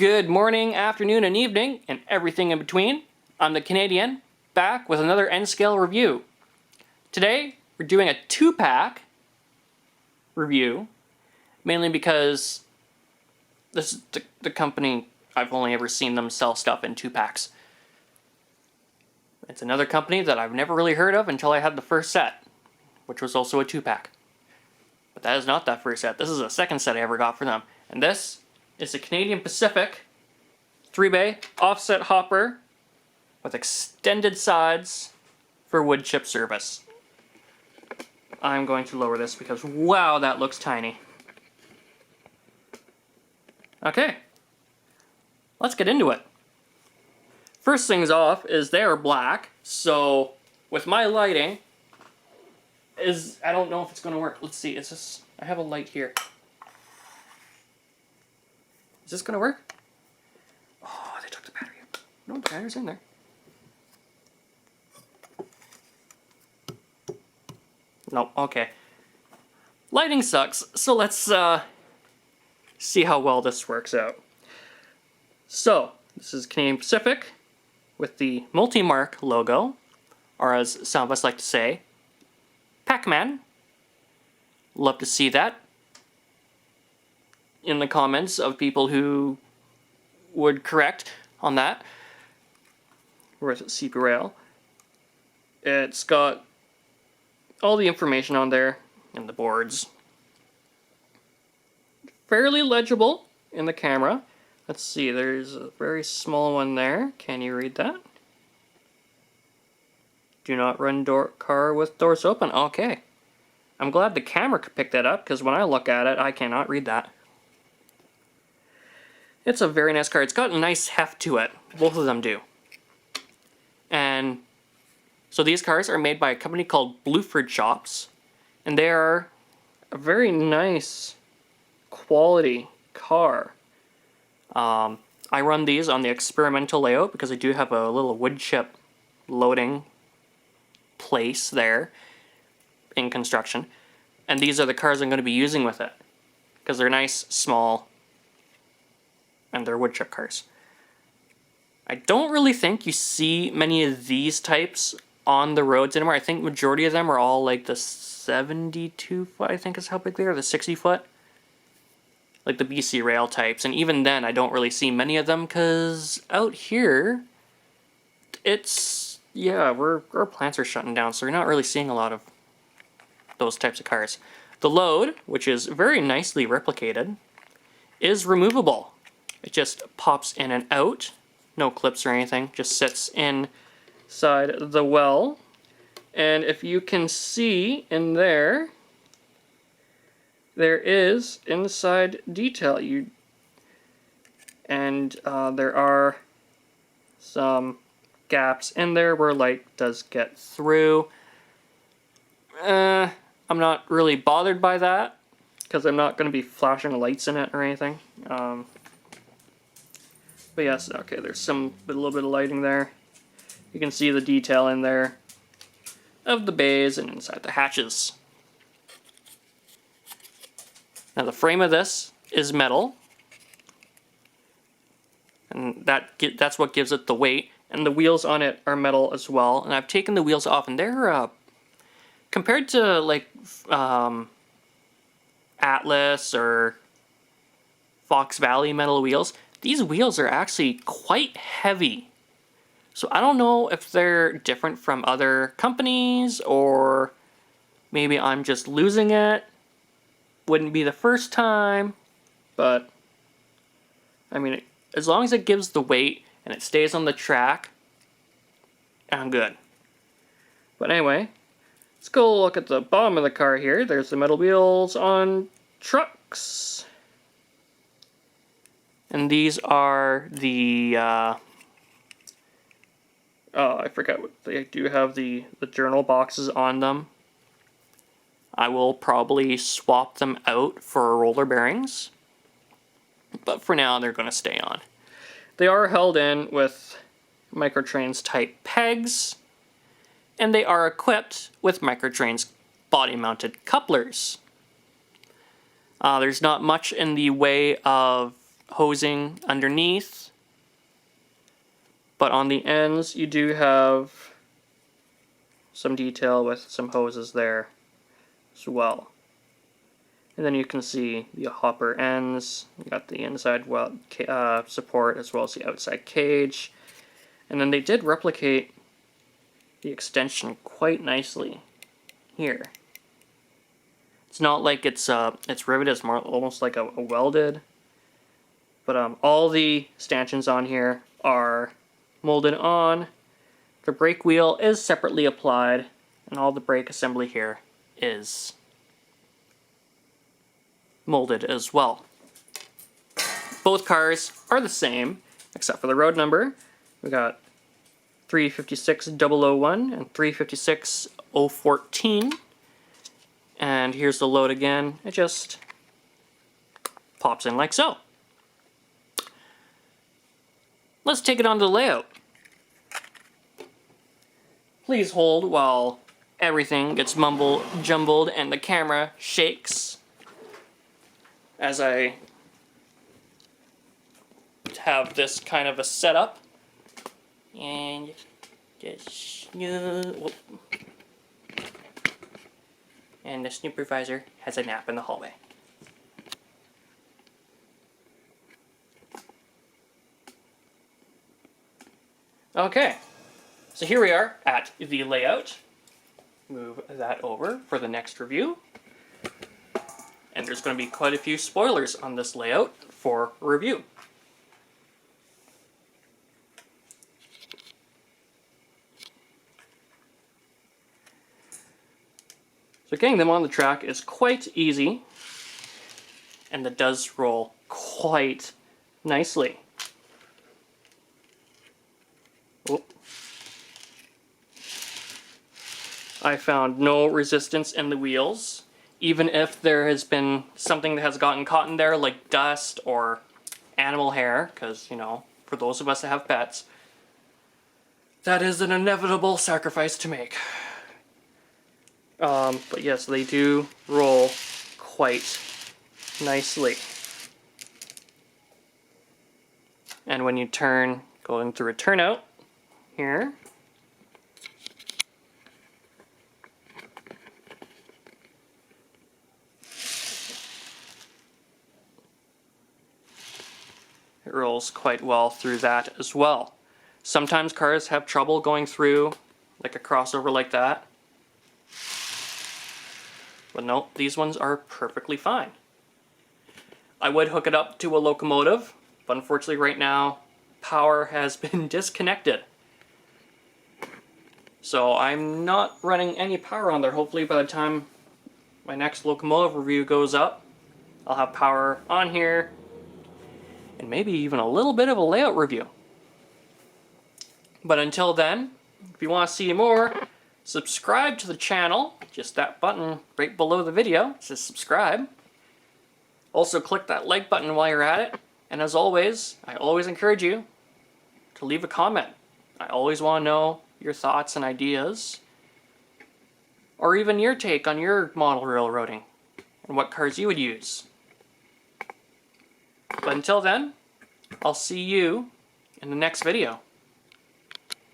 Good morning, afternoon, and evening, and everything in between. I'm the Canadian, back with another N-Scale review. Today, we're doing a 2-pack review, mainly because this is the company, I've only ever seen them sell stuff in 2-packs. It's another company that I've never really heard of until I had the first set, which was also a 2-pack. But that is not that first set. This is the second set I ever got for them. And this is the Canadian Pacific 3-bay offset hopper with extended sides for wood chip service. I'm going to lower this because, wow, that looks tiny. Okay, let's get into it. First things off is they are black, so with my lighting, I don't know if it's going to work. Let's see, I have a light here. Is this going to work? Oh, they took the battery out. No, the battery's in there. Nope, okay. Lighting sucks, so let's see how well this works out. So, this is Canadian Pacific with the multi-mark logo, or as some of us like to say, Pac-Man. Love to see that in the comments of people who would correct on that. With CPrail. It's got all the information on there and the boards. Fairly legible in the camera. Let's see, there's a very small one there. Can you read that? Do not run car with doors open. Okay. I'm glad the camera could pick that up, because when I look at it, I cannot read that. It's a very nice car. It's got a nice heft to it. Both of them do. And so these cars are made by a company called Bluford Shops, and they are a very nice quality car. I run these on the experimental layout because I do have a little wood chip loading place there in construction, and these are the cars I'm going to be using with it because they're nice, small, and they're wood chip cars. I don't really think you see many of these types on the roads anymore. I think majority of them are all like the 72 foot, I think is how big they are, the 60 foot. Like the BC Rail types, and even then I don't really see many of them because out here, our plants are shutting down, so you're not really seeing a lot of those types of cars. The load, which is very nicely replicated, is removable. It just pops in and out. No clips or anything, just sits inside the well. And if you can see in there, there is inside detail. There are some gaps in there where light does get through. I'm not really bothered by that because I'm not going to be flashing lights in it or anything. But yes, okay, there's a little bit of lighting there. You can see the detail in there of the bays and inside the hatches. Now the frame of this is metal, and that's what gives it the weight, and the wheels on it are metal as well, and I've taken the wheels off, and they're, compared to like Atlas or Fox Valley metal wheels, these wheels are actually quite heavy. So I don't know if they're different from other companies, or maybe I'm just losing it. Wouldn't be the first time, but I mean, as long as it gives the weight and it stays on the track, I'm good. But anyway, let's go look at the bottom of the car here. There's the metal wheels on trucks. And these are the, I forgot what, they do have the journal boxes on them. I will probably swap them out for roller bearings, but for now they're going to stay on. They are held in with Microtrains type pegs, and they are equipped with Microtrains body-mounted couplers. There's not much in the way of hosing underneath, but on the ends you do have some detail with some hoses there as well. And then you can see the hopper ends. You got the inside support as well as the outside cage. And then they did replicate the extension quite nicely here. It's not like it's riveted, it's more almost like a welded. But all the stanchions on here are molded on. The brake wheel is separately applied, and all the brake assembly here is molded as well. Both cars are the same, except for the road number. We got 356001 and 356014. And here's the load again. It just pops in like so. Let's take it on to the layout. Please hold while everything gets jumbled and the camera shakes as I have this kind of a setup. And just and the supervisor has a nap in the hallway. Okay, so here we are at the layout. Move that over for the next review. And there's going to be quite a few spoilers on this layout for review. So getting them on the track is quite easy, and it does roll quite nicely. Oop. I found no resistance in the wheels, even if there has been something that has gotten caught in there, like dust or animal hair, because, you know, for those of us that have pets, that is an inevitable sacrifice to make. But yes, they do roll quite nicely. And when you turn, going through a turnout here, it rolls quite well through that as well. Sometimes cars have trouble going through like a crossover like that. But no, these ones are perfectly fine. I would hook it up to a locomotive, but unfortunately right now, power has been disconnected. So I'm not running any power on there. Hopefully by the time my next locomotive review goes up, I'll have power on here, and maybe even a little bit of a layout review. But until then, if you want to see more, subscribe to the channel. Just that button right below the video says subscribe. Also click that like button while you're at it. And as always, I always encourage you to leave a comment. I always want to know your thoughts and ideas, or even your take on your model railroading and what cars you would use. But until then, I'll see you in the next video.